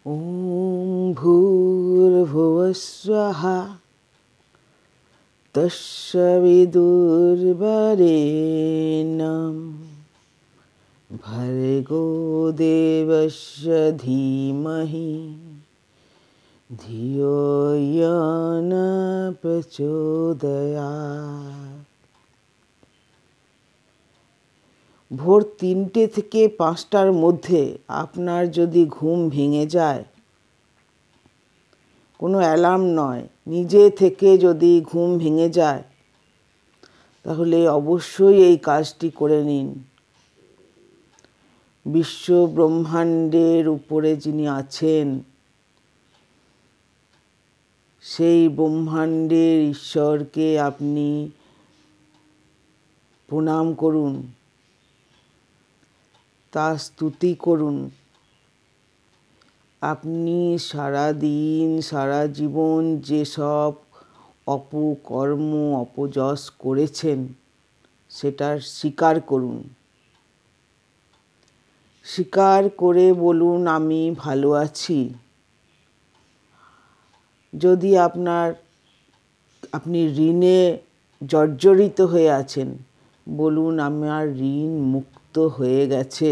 ॐ भूर्भुवस्वः तस्य विदुर्वरेण्यं भर्गो देवस्य धीमहि धियो यो न प्रचोदयात्। ভোর ৩টে থেকে ৫টার মধ্যে আপনার যদি ঘুম ভেঙে যায়, কোনো অ্যালার্ম নয়, নিজে থেকে যদি ঘুম ভেঙে যায়, তাহলে অবশ্যই এই কাজটি করে নিন। বিশ্ব ব্রহ্মাণ্ডের উপরে যিনি আছেন, সেই ব্রহ্মাণ্ডের ঈশ্বরকে আপনি প্রণাম করুন, তার স্তুতি করুন। আপনি সারাদিন সারা জীবন যেসব অপকর্ম অপযশ করেছেন, সেটার স্বীকার করুন। স্বীকার করে বলুন, আমি ভালো আছি। যদি আপনি ঋণে জর্জরিত হয়ে আছেন, বলুন আমার ঋণ মুক্ত হয়ে গেছে।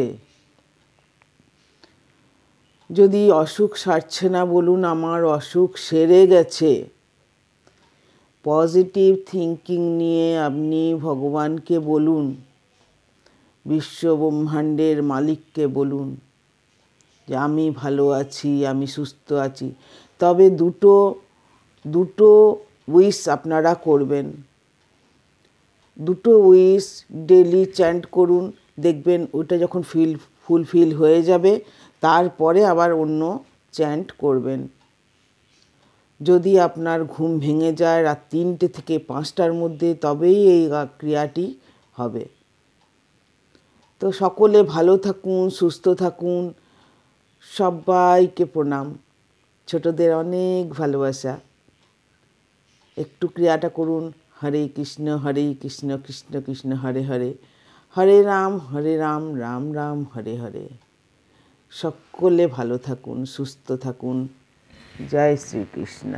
যদি অসুখ সারছে না, বলুন আমার অসুখ সেরে গেছে। পজিটিভ থিঙ্কিং নিয়ে আপনি ভগবানকে বলুন, বিশ্ব ব্রহ্মাণ্ডের মালিককে বলুন যে আমি ভালো আছি, আমি সুস্থ আছি। তবে দুটো উইশ আপনারা করবেন। দুটো উইশ ডেলি চ্যান্ট করুন, দেখবেন ওটা যখন ফুলফিল হয়ে যাবে, তারপরে আবার অন্য চ্যান্ট করবেন। যদি আপনার ঘুম ভেঙে যায় রাত ৩টে থেকে ৫টার মধ্যে, তবেই এই ক্রিয়াটি হবে। তো সকলে ভালো থাকুন, সুস্থ থাকুন। সবাইকে প্রণাম, ছোটদের অনেক ভালোবাসা। একটু ক্রিয়াটা করুন। হরে কৃষ্ণ কৃষ্ণ কৃষ্ণ হরে হরে, হরে রাম রাম রাম হরে হরে। সকলে ভালো থাকুন, সুস্থ থাকুন। জয় শ্রীকৃষ্ণ।